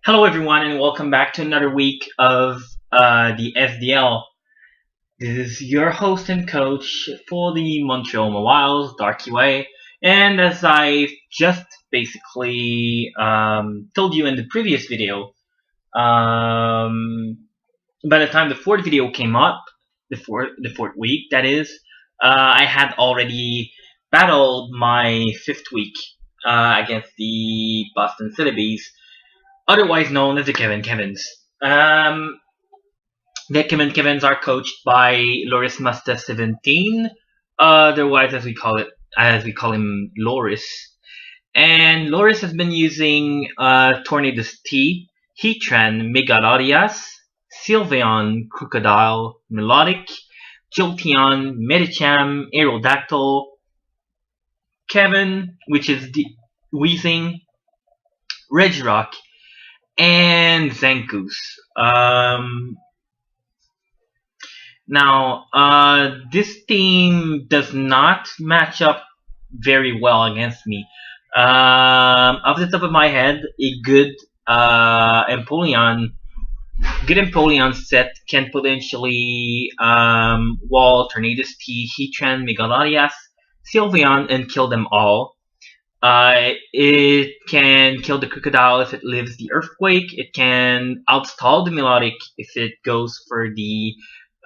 Hello everyone and welcome back to another week of the SDL. This is your host and coach for the Montreal Mawiles, Dark UA, and as I just basically told you in the previous video, by the time the fourth video came up, the fourth week that is, I had already battled my fifth week against the Boston Celebis, otherwise known as the Kevin Kevins. The Kevin Kevins are coached by Loris Musta 17, otherwise as we call him Loris. And Loris has been using Tornadus T, Heatran, Megalodias, Sylveon, Crocodile, Melodic, Jolteon, Medicham, Aerodactyl, Kevin, which is the Weezing, Regirock, and Zangoose. Now, this team does not match up very well against me. Off the top of my head, a good Empoleon set can potentially wall Tornadus T, Heatran, Megalodias, Sylveon, and kill them all. It can kill the Crocodile if it lives the Earthquake. It can outstall the Melodic if it goes for the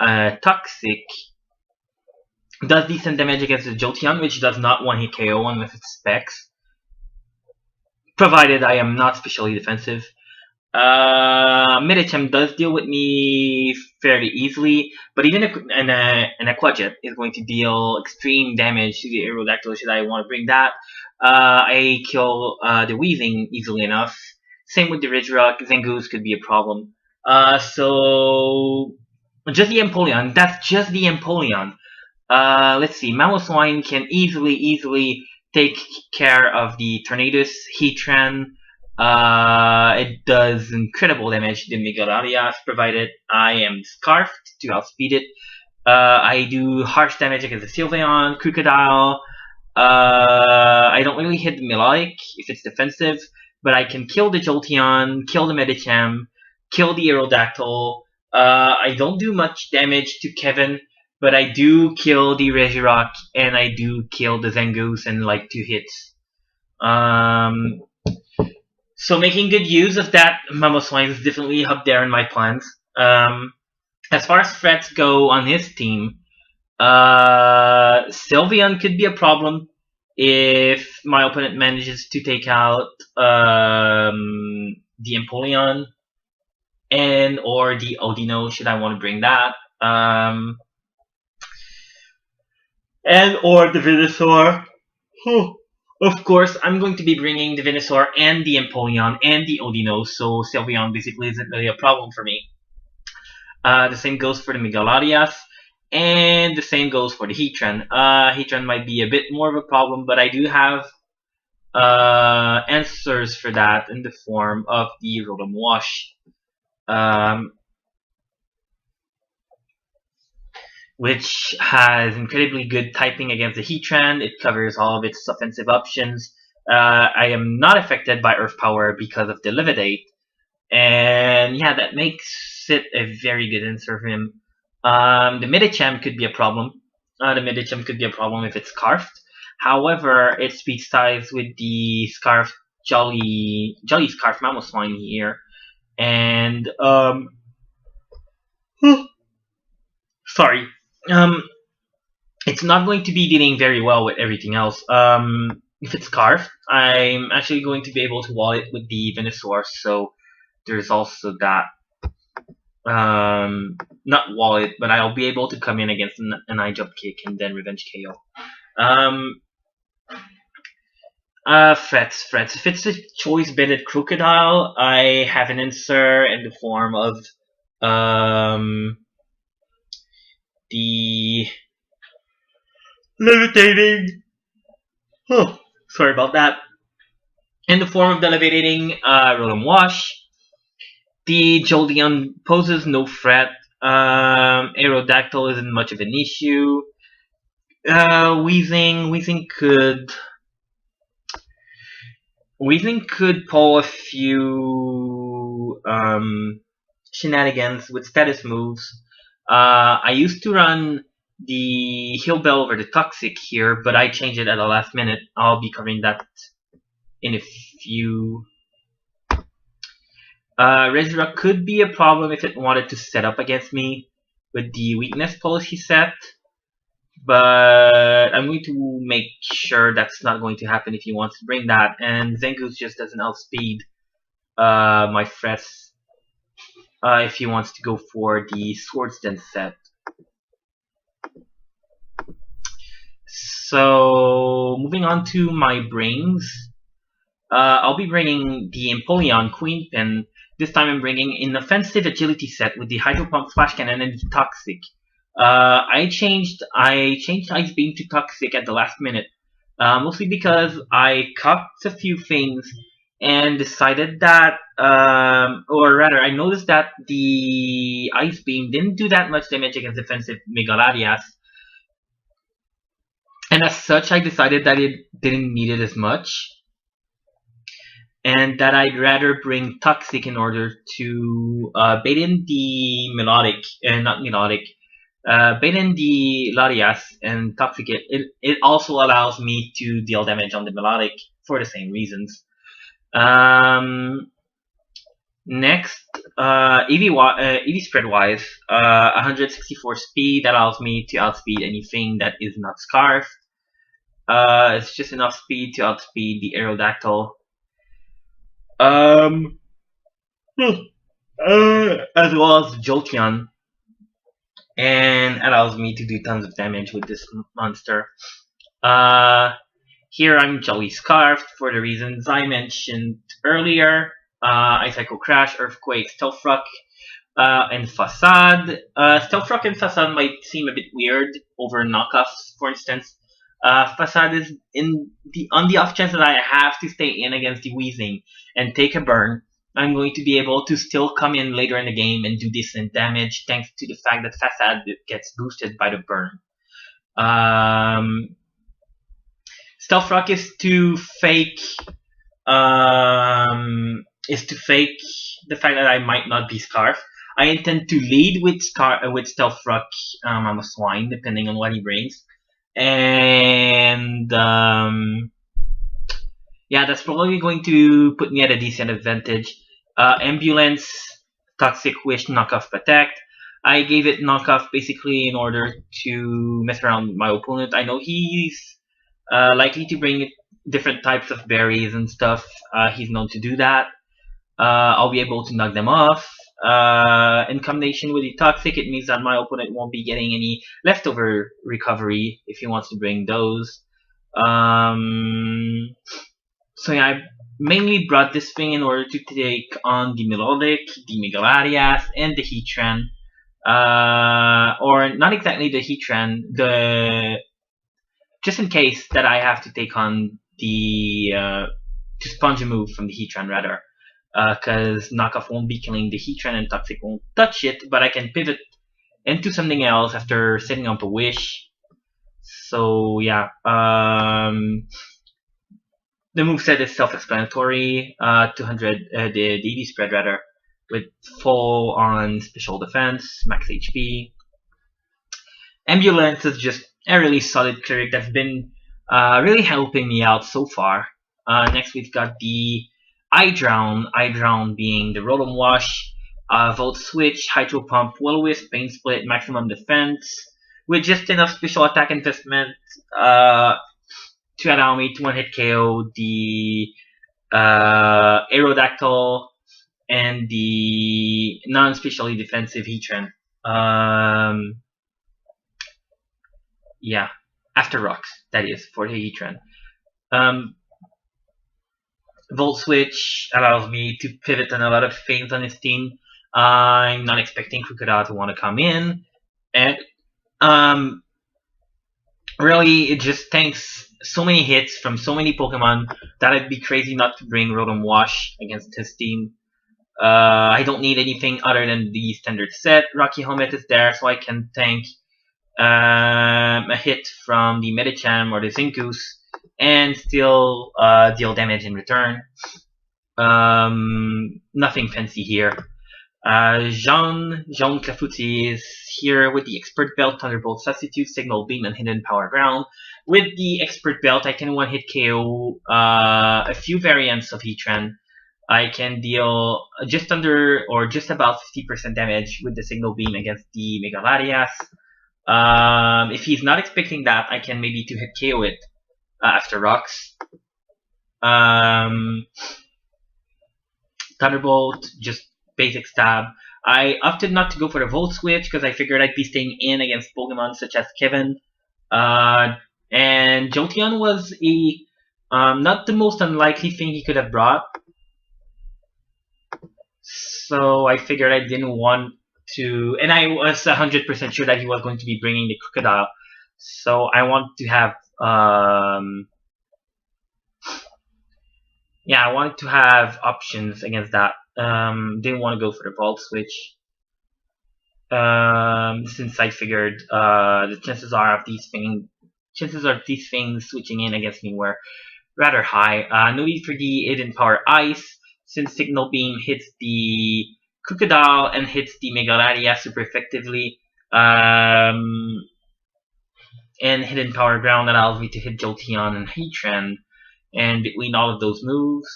Toxic. Does decent damage against the Jolteon, which does not one-hit KO one with its specs, provided I am not specially defensive. Medicham does deal with me fairly easily, but even an Aquajet is going to deal extreme damage to the Aerodactyl should I want to bring that. I kill the Weezing easily enough. Same with the Regirock. Zangoose could be a problem. So just the Empoleon. That's just the Empoleon. Let's see. Mamoswine can easily take care of the Tornadus, Heatran. It does incredible damage to Megalodias, provided I am Scarfed to outspeed it. I do harsh damage against the Sylveon, Crocodile. I don't really hit the Melodic if it's defensive, but I can kill the Jolteon, kill the Medicham, kill the Aerodactyl. I don't do much damage to Kevin, but I do kill the Regirock, and I do kill the Zangoose in like 2 hits. So making good use of that Mamoswine is definitely up there in my plans. As far as threats go on his team, Sylveon could be a problem if my opponent manages to take out the Empoleon and or the Odino should I want to bring that. And or the Venusaur. Of course, I'm going to be bringing the Venusaur and the Empoleon and the Odino, so Sylveon basically isn't really a problem for me. The same goes for the Megalodias, and the same goes for the Heatran. Heatran might be a bit more of a problem, but I do have answers for that in the form of the Rotom Wash. Which has incredibly good typing against the Heatran. It covers all of its offensive options. I am not affected by Earth Power because of the Levitate. And yeah, that makes it a very good answer for him. The Medicham could be a problem. If it's Scarfed. However, it speed ties with the Scarfed Jolly Scarf Mamoswine here. And sorry. It's not going to be dealing very well with everything else. If it's Scarf, I'm actually going to be able to wall it with the Venusaur, so there's also that. Not wall it, but I'll be able to come in against an eye-jump kick and then revenge KO. Frets. If it's the choice bedded Crocodile, I have an answer in the form of the levitating. Oh, sorry about that. In the form of the levitating Rotom Wash. The Jolteon poses no threat. Aerodactyl isn't much of an issue. Weezing could pull a few few shenanigans with status moves. I used to run the Heal Bell over the Toxic here, but I changed it at the last minute. I'll be covering that in a few. Resurrect could be a problem if it wanted to set up against me with the weakness policy set, but I'm going to make sure that's not going to happen if he wants to bring that. And Zengoose just doesn't outspeed my threats if he wants to go for the Swords Dance set. So moving on to my brings, I'll be bringing the Empoleon Queen Pin. This time I'm bringing an offensive agility set with the Hydro Pump, Flash Cannon, and the Toxic. I changed Ice Beam to Toxic at the last minute, mostly because I cocked a few things and decided that, or rather, I noticed that the Ice Beam didn't do that much damage against defensive Megalarias, and as such, I decided that it didn't need it as much, and that I'd rather bring Toxic in order to bait in the Melodic, bait in the Larias and Toxic. It also allows me to deal damage on the Melodic for the same reasons. Next, EV spread wise, 164 speed that allows me to outspeed anything that is not Scarf. It's just enough speed to outspeed the Aerodactyl. As well as Jolteon, and allows me to do tons of damage with this monster. Here I'm Jolly Scarfed for the reasons I mentioned earlier. Ice Echo Crash, Earthquake, Stealth Rock, and Facade. Stealth Rock and Facade might seem a bit weird over knockoffs, for instance. Facade is on the off chance that I have to stay in against the Weezing and take a burn. I'm going to be able to still come in later in the game and do decent damage thanks to the fact that Facade gets boosted by the burn. Stealth Rock is to fake the fact that I might not be Scarf. I intend to lead with Stealth Rock. I'm a swine, depending on what he brings. And yeah, that's probably going to put me at a decent advantage. Ambulance, Toxic Wish, Knockoff, Protect. I gave it Knockoff basically in order to mess around with my opponent. I know he's likely to bring different types of berries and stuff. He's known to do that. I'll be able to knock them off. In combination with the Toxic, it means that my opponent won't be getting any leftover recovery if he wants to bring those. So yeah, I mainly brought this thing in order to take on the Melodic, the Megalarias, and the Heatran. Or not exactly the Heatran, just in case that I have to take on the to sponge a move from the Heatran rather. Because Knockoff won't be killing the Heatran and Toxic won't touch it, but I can pivot into something else after setting up a Wish. So yeah, the moveset is self-explanatory. 200, the EV spread rather, with full on special defense, max HP. Ambulance is just a really solid cleric that's been really helping me out so far. Next we've got the Drown being the Rotom Wash, Volt Switch, Hydro Pump, Will-O-Wisp, Pain Split, Maximum Defense, with just enough special attack investment to allow me to one-hit KO the Aerodactyl and the non-specially defensive Heatran. Yeah, after Rocks, that is, for the Heatran. Volt Switch allows me to pivot on a lot of things on his team. I'm not expecting Crocodile to want to come in, and really it just tanks so many hits from so many Pokemon that I'd be crazy not to bring Rotom Wash against his team. I don't need anything other than the standard set. Rocky Helmet is there, so I can tank a hit from the Medicham or the Zinkus and still deal damage in return. Nothing fancy here. Jean Clafouti is here with the Expert Belt, Thunderbolt Substitute, Signal Beam, and Hidden Power Ground. With the Expert Belt, I can one-hit KO a few variants of Heatran. I can deal just under or just about 50% damage with the Signal Beam against the Mega Larias. If he's not expecting that, I can maybe two-hit KO it after Rocks. Thunderbolt, just basic stab. I opted not to go for the Volt Switch because I figured I'd be staying in against Pokemon such as Kevin. And Jolteon was a not the most unlikely thing he could have brought. So I figured I didn't want to, and I was 100% sure that he was going to be bringing the Crocodile. So I want to have, yeah, I wanted to have options against that. Didn't want to go for the Volt Switch. Since I figured the chances of these things switching in against me were rather high. No need for the Hidden Power Ice, since Signal Beam hits the Crocodile and hits the Mega Lariat super effectively. And Hidden Power Ground allows me to hit Jolteon and Heatran. And between all of those moves,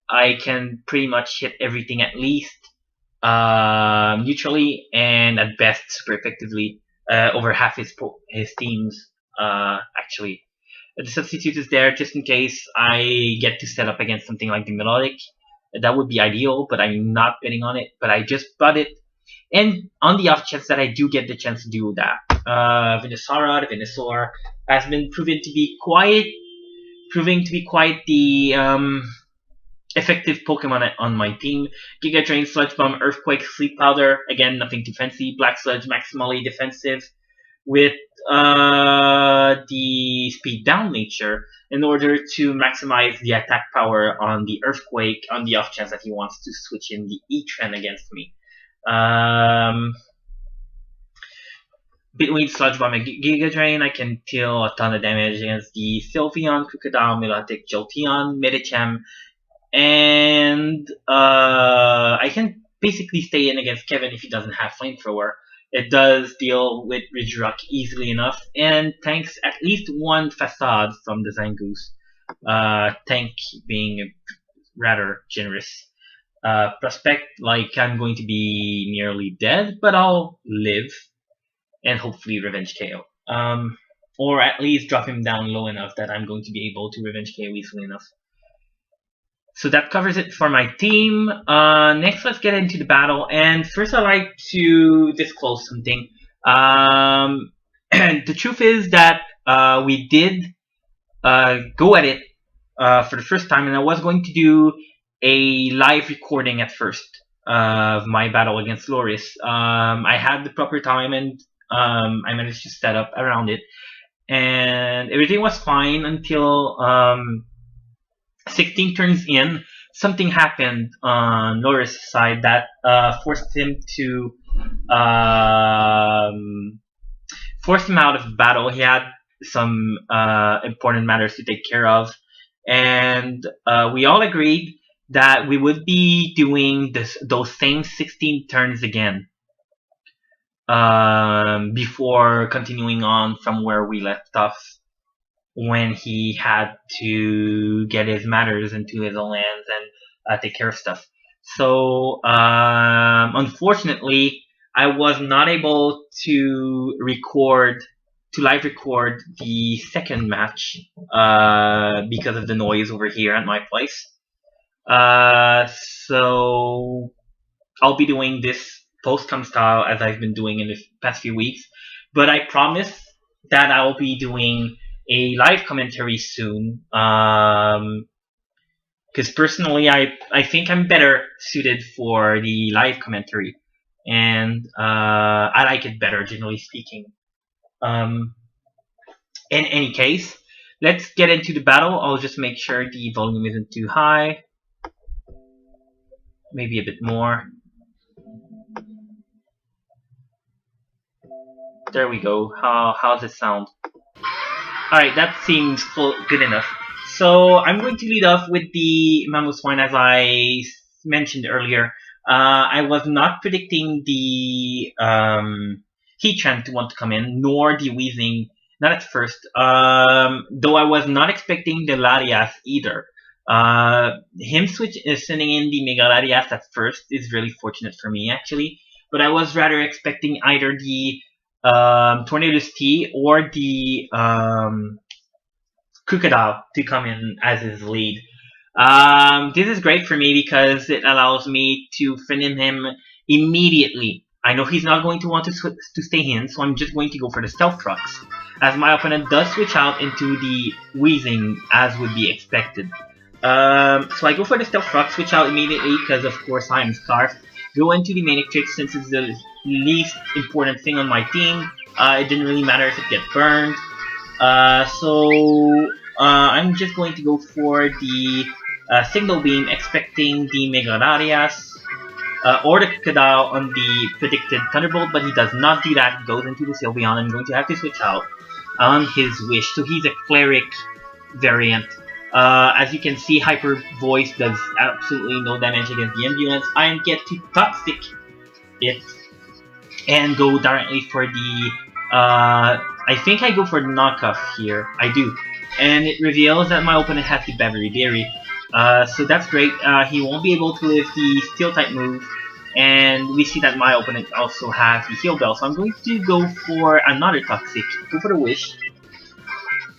I can pretty much hit everything at least neutrally and at best super effectively. Over half his teams, actually. The substitute is there just in case I get to set up against something like the Melodic. That would be ideal, but I'm not betting on it. But I just bought it, and on the off chance that I do get the chance to do that, Venusaur, the Venusaur, has been proving to be quite the effective Pokemon on my team. Giga Drain, Sludge Bomb, Earthquake, Sleep Powder. Again, nothing too fancy. Black Sludge, maximally defensive, with the speed down nature in order to maximize the attack power on the Earthquake on the off chance that he wants to switch in the E-Trend against me. Between Sludge Bomb and Giga Drain, I can deal a ton of damage against the Sylveon, Crocodile, Milotic, Jolteon, Medicham, and I can basically stay in against Kevin if he doesn't have Flamethrower. It does deal with Regirock easily enough, and tanks at least one Facade from the Zangoose. Tank being a rather generous prospect. Like, I'm going to be nearly dead, but I'll live and hopefully Revenge KO. Or at least drop him down low enough that I'm going to be able to Revenge KO easily enough. So that covers it for my team. Next, let's get into the battle. And first, I'd like to disclose something. And the truth is that we did go at it for the first time, and I was going to do a live recording at first of my battle against Loris. I had the proper time, and I managed to set up around it, and everything was fine until 16 turns in. Something happened on Loris' side that forced him out of the battle. He had some important matters to take care of, and we all agreed that we would be doing those same 16 turns again before continuing on from where we left off when he had to get his matters into his own lands and take care of stuff. So unfortunately, I was not able to live record the second match because of the noise over here at my place. So I'll be doing this post-com style as I've been doing in the past few weeks, but I promise that I'll be doing a live commentary soon. Because personally, I think I'm better suited for the live commentary, and I like it better, generally speaking. In any case, let's get into the battle. I'll just make sure the volume isn't too high. Maybe a bit more. There we go. How's it sound? Alright, that seems good enough. So I'm going to lead off with the Mammoth Swine, as I mentioned earlier. I was not predicting the Heatran to want to come in, nor the Weezing, not at first. Though I was not expecting the Larias either. Him sending in the Mega Larias at first is really fortunate for me, actually. But I was rather expecting either the Tornadus T or the Crocodile to come in as his lead. This is great for me because it allows me to finish him immediately. I know he's not going to want to stay in, so I'm just going to go for the Stealth Trucks, as my opponent does switch out into the Weezing, as would be expected. So I go for the Stealth Truck, switch out immediately because of course I am Scarf. Go into the Manectric since it's the least important thing on my team. It didn't really matter if it gets burned. I'm just going to go for the Signal Beam, expecting the Mega Larias or the Crocodile on the predicted Thunderbolt, but he does not do that. He goes into the Sylveon. I'm going to have to switch out on his wish. So he's a Cleric variant. As you can see, Hyper Voice does absolutely no damage against the Ambulance. I get to Toxic it and go directly for the I think I go for the knockoff here. I do. And it reveals that my opponent has the Beverly. So that's great. He won't be able to live the Steel-type move. And we see that my opponent also has the Heal Bell. So I'm going to go for another Toxic. Go for the Wish.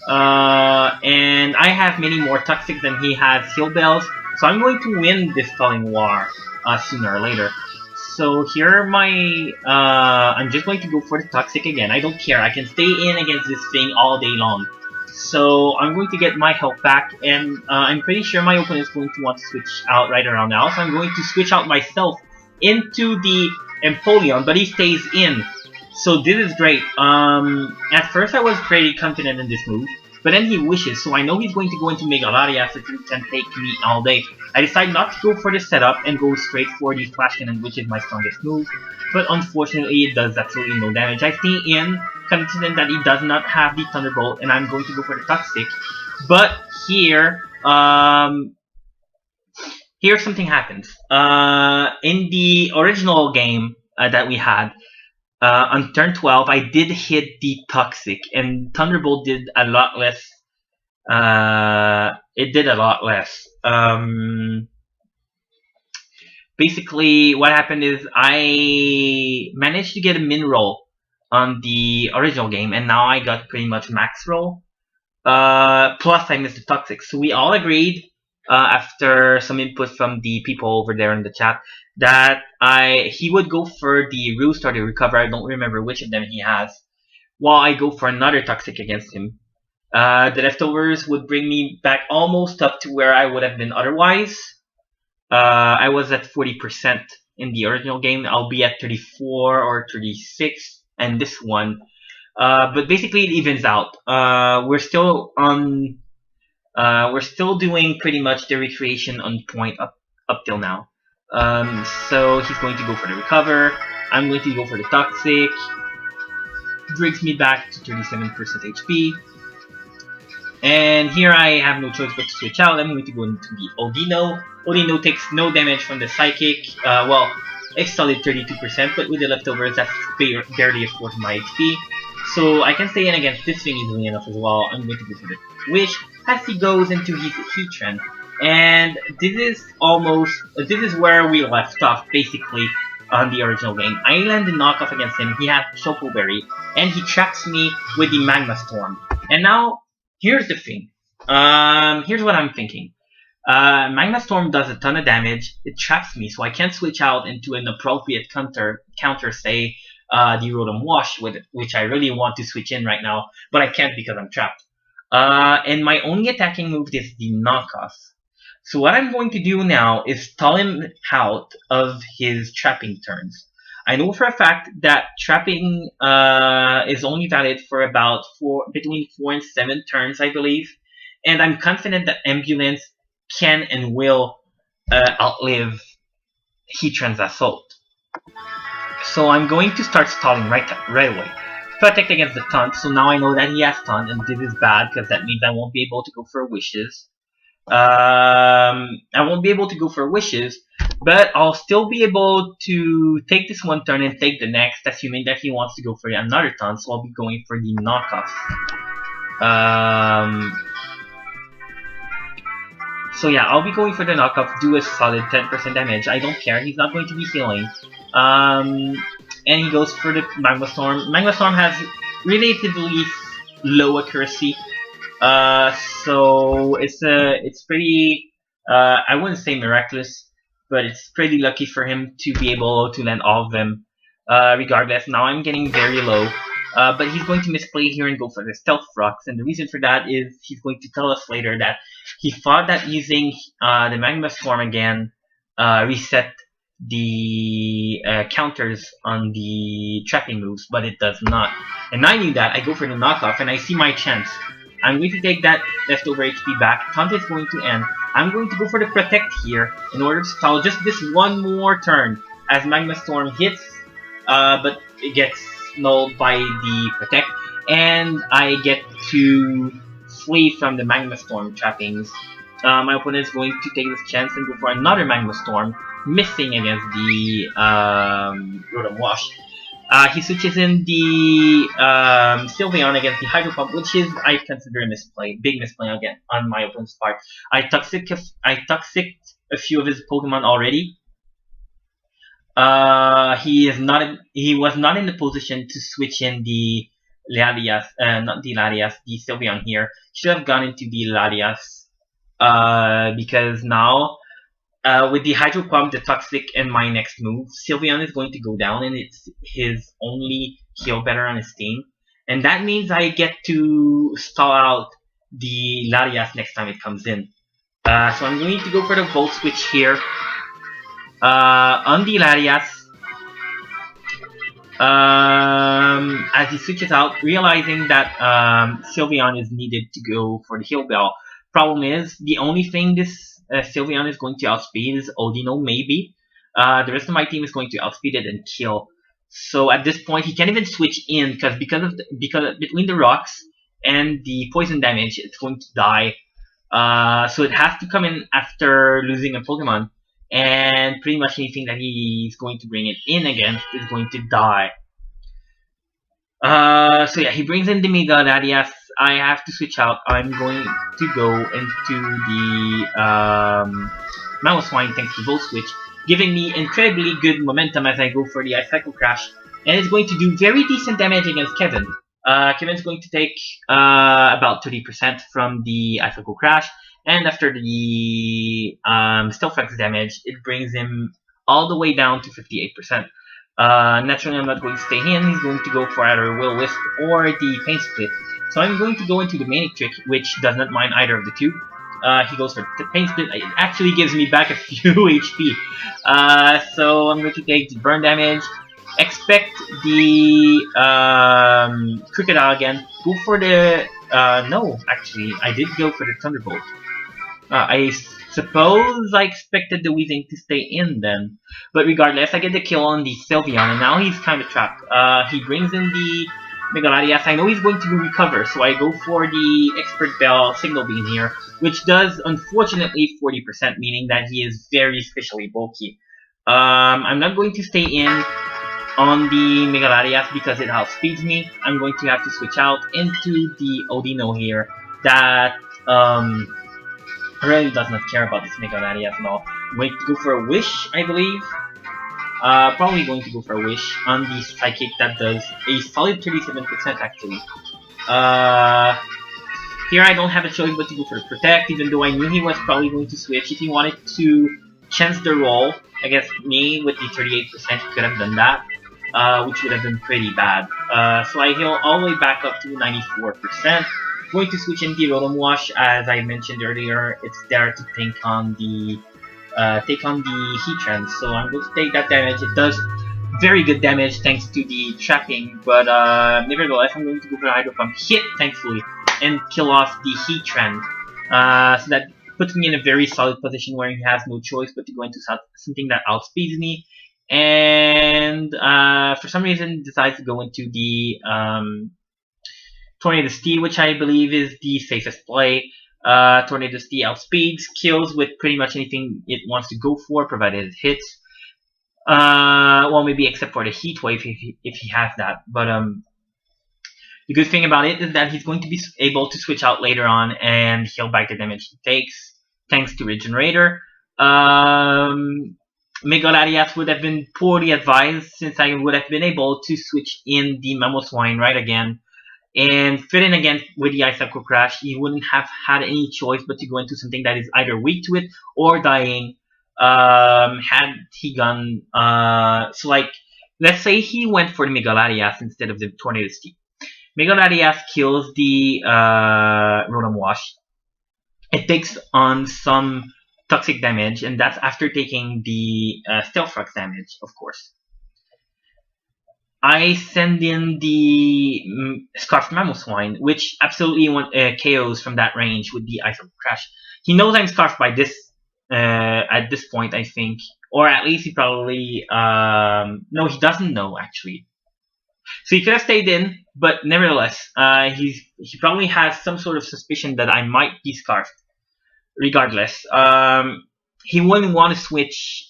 And I have many more Toxic than he has Heal Bells. So I'm going to win this Stalling War sooner or later. So here are my, I'm just going to go for the Toxic again. I don't care. I can stay in against this thing all day long. So I'm going to get my health back, and I'm pretty sure my opponent is going to want to switch out right around now. So I'm going to switch out myself into the Empoleon, but he stays in. So this is great. At first I was pretty confident in this move, but then he wishes, so I know he's going to go into Mega Larias, which can take me all day. I decide not to go for the setup and go straight for the Flash Cannon, which is my strongest move, but unfortunately it does absolutely no damage. I stay in, confident that he does not have the Thunderbolt, and I'm going to go for the Toxic. But here, here something happens. In the original game that we had, on turn 12, I did hit the Toxic, and Thunderbolt did a lot less. It did a lot less. Basically, what happened is I managed to get a min roll on the original game, and now I got pretty much max roll. Plus, I missed the Toxic. So we all agreed, after some input from the people over there in the chat, that he would go for the Roost or the Recover. I don't remember which of them he has, while I go for another Toxic against him. The leftovers would bring me back almost up to where I would have been otherwise. I was at 40% in the original game. I'll be at 34 or 36 and this one. But basically it evens out. We're still doing pretty much the recreation on point up till now. So he's going to go for the Recover. I'm going to go for the Toxic. Brings me back to 37% HP. And here I have no choice but to switch out. I'm going to go into the Odino. Odino takes no damage from the Psychic. Well, it's solid 32%, but with the leftovers, that's barely a fourth of my HP. So I can stay in against this thing easily enough as well. I'm going to go for the Wish as he goes into his Heatran. And this is where we left off, basically, on the original game. I land the knockoff against him. He has Choco Berry, and he traps me with the Magma Storm. And now, here's the thing. Here's what I'm thinking. Magma Storm does a ton of damage. It traps me, so I can't switch out into an appropriate counter say, the Rotom Wash, which I really want to switch in right now, but I can't because I'm trapped. And my only attacking move is the knockoff. So what I'm going to do now is stall him out of his trapping turns. I know for a fact that trapping is only valid for about between 4 and 7 turns, I believe. And I'm confident that Ambulance can and will outlive Heatran's Assault. So I'm going to start stalling right away. protect against the taunt, so now I know that he has taunt, and this is bad because that means I won't be able to go for wishes. I won't be able to go for wishes, but I'll still be able to take this one turn and take the next, assuming that he wants to go for another taunt, so I'll be going for the knockoff. So yeah, I'll be going for the knockoff, do a solid 10% damage. I don't care, he's not going to be healing. And he goes for the Magma Storm. Magma Storm has relatively low accuracy, so it's pretty, I wouldn't say miraculous, but it's pretty lucky for him to be able to land all of them. Regardless, now I'm getting very low. But he's going to misplay here and go for the Stealth Rocks, and the reason for that is he's going to tell us later that he thought that using the Magma Storm again reset the counters on the trapping moves, but it does not. And I knew that. I go for the knockoff, and I see my chance. I'm going to take that leftover HP back. Taunt is going to end. I'm going to go for the Protect here in order to stall just this one more turn as Magma Storm hits, but it gets nulled by the Protect, and I get to flee from the Magma Storm trappings. My opponent is going to take this chance and go for another Magma Storm, missing against the Rotom Wash. He switches in the Sylveon against the Hydro Pump, which is, I consider, a misplay, big misplay again on my opponent's part. I toxicked a few of his Pokemon already. He was not in the position to switch in the Latias, not the Latias, the Sylveon here. Should have gone into the Latias, because now, with the Hydro Pump, the Toxic, and my next move, Sylveon is going to go down, and it's his only heal better on his team. And that means I get to stall out the Latias next time it comes in. So I'm going to go for the Volt Switch here. On the Latias, as he switches out, realizing that Sylveon is needed to go for the Heal Bell. Problem is, the only thing this Sylveon is going to outspeed is Odino, maybe. The rest of my team is going to outspeed it and kill. So at this point, he can't even switch in because between the rocks and the poison damage, it's going to die. So it has to come in after losing a Pokemon. And pretty much anything that he's going to bring it in against is going to die. So yeah, he brings in the Mega Latias. I have to switch out. I'm going to go into the Mamoswine thanks to Volt Switch, giving me incredibly good momentum as I go for the Ice Cycle Crash. And it's going to do very decent damage against Kevin. Kevin's going to take about 30% from the Ice Cycle Crash. And after the Stealth X damage, it brings him all the way down to 58%. Naturally, I'm not going to stay in. He's going to go for either Will-O-Wisp or the Pain Split. So I'm going to go into the Manic Trick, which does not mind either of the two. He goes for the Pain Split. It actually gives me back a few HP. So I'm going to take the burn damage. Expect the Crocodile again. Go for the... no, actually, I did go for the Thunderbolt. I suppose I expected the Weezing to stay in then. But regardless, I get the kill on the Sylveon, and now he's kind of trapped. He brings in the Mega Latias. I know he's going to recover, so I go for the Expert Bell Signal Beam here, which does, unfortunately, 40%, meaning that he is very spatially bulky. I'm not going to stay in on the Mega Latias because it outspeeds me. I'm going to have to switch out into the Odino here that really does not care about this Mega Latias at all. I'm going to go for a Wish, I believe. Probably going to go for a Wish on the Psychic that does a solid 37% actually. Here I don't have a choice but to go for the Protect, even though I knew he was probably going to switch. If he wanted to chance the roll against me with the 38%, he could have done that. Which would have been pretty bad. So I heal all the way back up to 94%. Going to switch in the Rotom Wash, as I mentioned earlier. It's there to take on the Heat Trends. So I'm going to take that damage. It does very good damage thanks to the trapping, but nevertheless, I'm going to go for the Hydro Pump, hit thankfully, and kill off the Heat Trend. So that puts me in a very solid position where he has no choice but to go into something that outspeeds me. and for some reason decides to go into the Tornado Steed, which I believe is the safest play. Tornado Steed outspeeds, kills with pretty much anything it wants to go for, provided it hits. Well, maybe except for the Heat Wave if he has that. But the good thing about it is that he's going to be able to switch out later on and heal back the damage he takes, thanks to Regenerator. Megalarias would have been poorly advised, since I would have been able to switch in the Mamoswine right again and fit in again with the Icicle Crash. He wouldn't have had any choice but to go into something that is either weak to it or dying. Had he gone, so like, let's say he went for the Megalarias instead of the Tornado Steed. Megalarias kills the Rotom Wash. It takes on some toxic damage, and that's after taking the Stealth Rock damage, of course. I send in the Scarfed Mamoswine, which absolutely KOs from that range with the Icicle Crash. He knows I'm Scarfed by this at this point, I think, or at least he probably no, he doesn't know actually. So he could have stayed in, but nevertheless, he probably has some sort of suspicion that I might be Scarfed. Regardless, he wouldn't want to switch.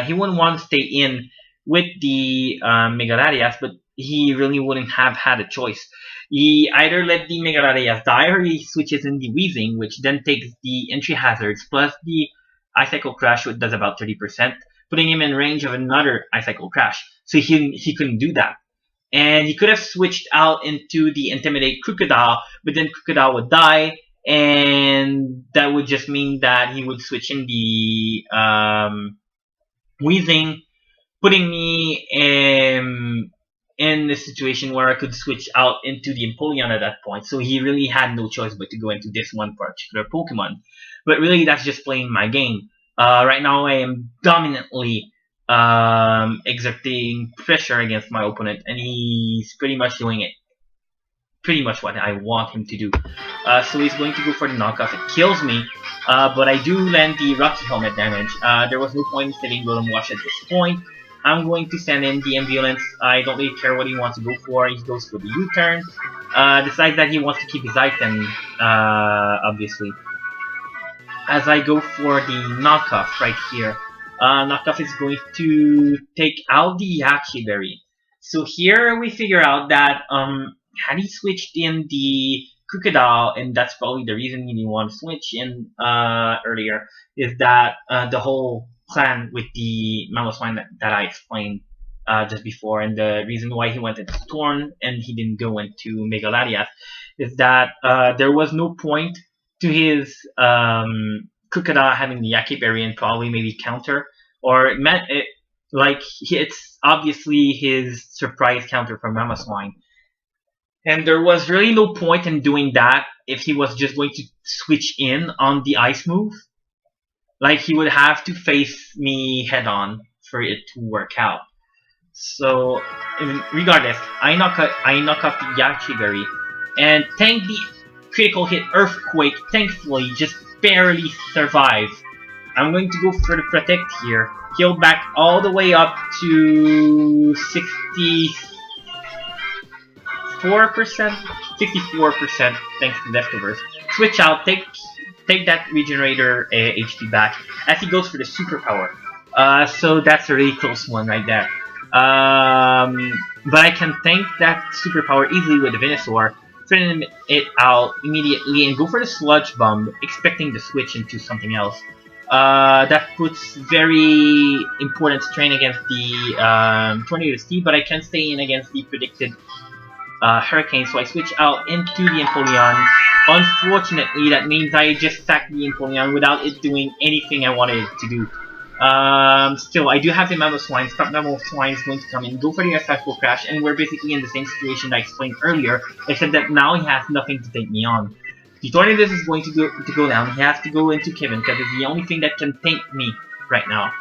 He wouldn't want to stay in with the Megalarias, but he really wouldn't have had a choice. He either let the Megalarias die, or he switches in the Weezing, which then takes the entry hazards plus the Icicle Crash, which does about 30%, putting him in range of another Icicle Crash. So he couldn't do that. And he could have switched out into the Intimidate Crocodile, but then Crocodile would die, and that would just mean that he would switch in the Weezing, putting me in the situation where I could switch out into the Empoleon at that point. So he really had no choice but to go into this one particular Pokemon. But really, that's just playing my game. Right now, I am dominantly exerting pressure against my opponent, and he's pretty much doing it. Pretty much what I want him to do. So he's going to go for the knockoff. It kills me, but I do land the Rocky Helmet damage. There was no point in saving Rotom Wash at this point. I'm going to send in the Ambulance. I don't really care what he wants to go for. He goes for the U-turn. Decides that he wants to keep his item, obviously. As I go for the knockoff right here. Knockoff is going to take out the Yachi Berry. So here we figure out that had he switched in the Crocodile, and that's probably the reason he didn't want to switch in earlier, is that the whole plan with the Mamoswine that I explained just before, and the reason why he went into Torn and he didn't go into Megalarias, is that there was no point to his Crocodile having the Yaki Berry and probably maybe counter, or it meant it, like it's obviously his surprise counter from Mamoswine. And there was really no point in doing that if he was just going to switch in on the ice move. Like, he would have to face me head on for it to work out. So, regardless, I knock off the Yachi Berry and tank the critical hit Earthquake, thankfully just barely survives. I'm going to go for the Protect here. Heal back all the way up to 64%, thanks to Leftovers. Switch out, take that Regenerator HP back, as he goes for the Superpower. So that's a really close one right there. But I can tank that Superpower easily with the Venusaur, thin it out immediately, and go for the Sludge Bomb, expecting to switch into something else. That puts very important strain against the Tornado Steed, but I can stay in against the predicted Hurricane, so I switch out into the Empoleon. Unfortunately, that means I just sacked the Empoleon without it doing anything I wanted it to do. Still, I do have the Mamoswine. Scarfed Mamoswine is going to come in, go for the Icicle Crash, and we're basically in the same situation I explained earlier, except that now he has nothing to take me on. The Tornadus is going to go down. He has to go into Kevin, because it's the only thing that can tank me right now.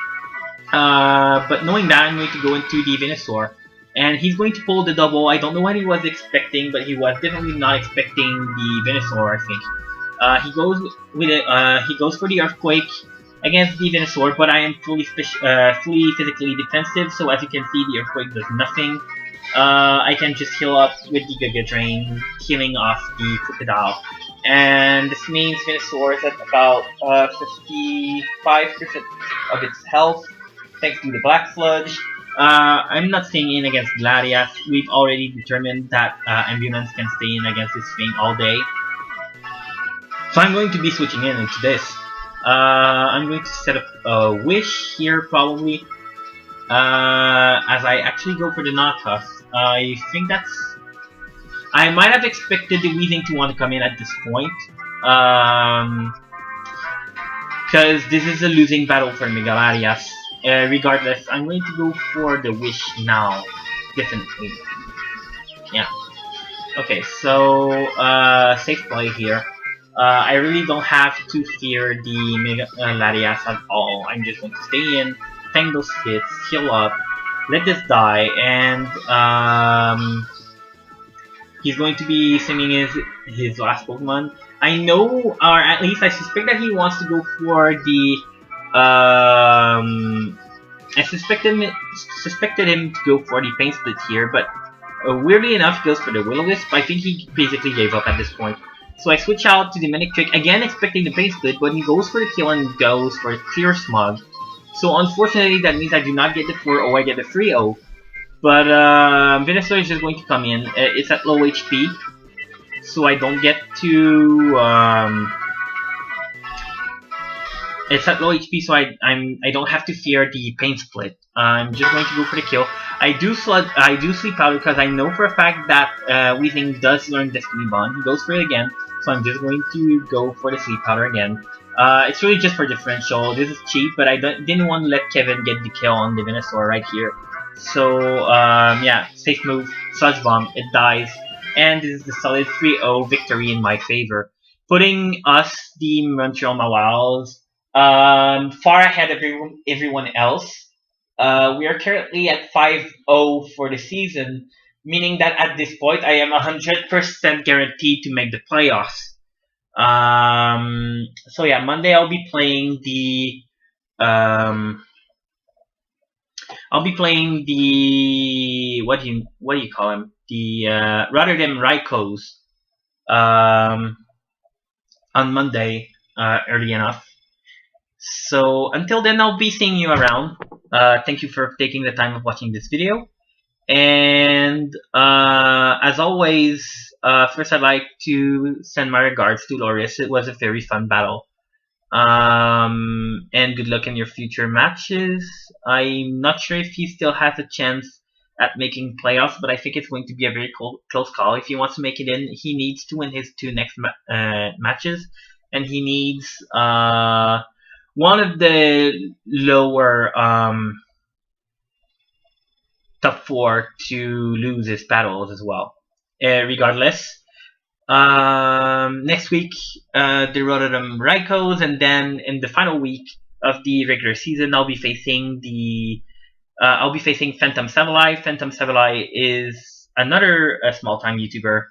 But knowing that, I'm going to go into the Venusaur. And he's going to pull the double. I don't know what he was expecting, but he was definitely not expecting the Venusaur, I think. He goes with it. He goes for the Earthquake. against the Venusaur, but I am fully physically defensive, so as you can see, the Earthquake does nothing. I can just heal up with the Giga Drain, healing off the Crocodile. And this means Venusaur is at about 55% of its health, thanks to the Black Sludge. I'm not staying in against Gladius. We've already determined that Ambulance can stay in against this thing all day. So I'm going to be switching in into this. I'm going to set up a Wish here, probably. As I actually go for the Nautilus. I think that's... I might have expected the Weezing to want to come in at this point. Because this is a losing battle for Megalarias. Regardless, I'm going to go for the Wish now. Definitely. Yeah. Okay, so safe play here. I really don't have to fear the Megalarias at all. I'm just going to stay in, tank those hits, heal up, let this die, and he's going to be sending his last Pokemon. I know, or at least I suspect that he wants to go for the I suspected him to go for the Pain Split here, but weirdly enough, he goes for the Will-O-Wisp. I think he basically gave up at this point. So I switch out to the Manic Trick, again expecting the Pain Split, but he goes for the kill and goes for a Clear Smog. So unfortunately, that means I do not get the 4-0, I get the 3-0. But Venusaur is just going to come in. It's at low HP, so I don't get to... It's at low HP, so I don't have to fear the Pain Split. I'm just going to go for the kill. I do Sleep Powder because I know for a fact that Weezing does learn Destiny Bond. He goes for it again, so I'm just going to go for the Sleep Powder again. It's really just for differential. This is cheap, but I didn't want to let Kevin get the kill on the Venusaur right here. So yeah, safe move, Sludge Bomb, it dies, and this is the solid 3-0 victory in my favor, putting us, the Montreal Mawiles, far ahead of everyone else. We are currently at 5-0 for the season, meaning that at this point I am 100% guaranteed to make the playoffs. So yeah, Monday I'll be playing the what do you call him? The Rotterdam Raikos on Monday early enough. So until then, I'll be seeing you around. Thank you for taking the time of watching this video. And as always, first I'd like to send my regards to Loris. It was a very fun battle. And good luck in your future matches. I'm not sure if he still has a chance at making playoffs, but I think it's going to be a very close call. If he wants to make it in, he needs to win his 2 next matches, and he needs one of the lower top 4 to lose his battles as well. Regardless, next week the Rotterdam Raikos, and then in the final week of the regular season, I'll be facing Phantom Savalai. Phantom Savalai is another small-time YouTuber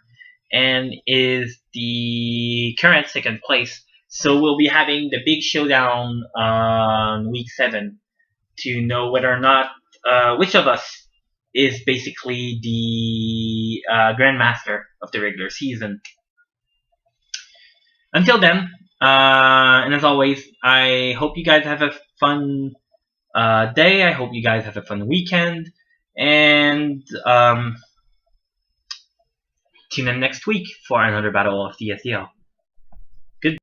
and is the current 2nd place. So we'll be having the big showdown on week 7 to know whether or not which of us is basically the Grandmaster of the regular season. Until then, and as always, I hope you guys have a fun day. I hope you guys have a fun weekend, and tune in next week for another battle of the SDL.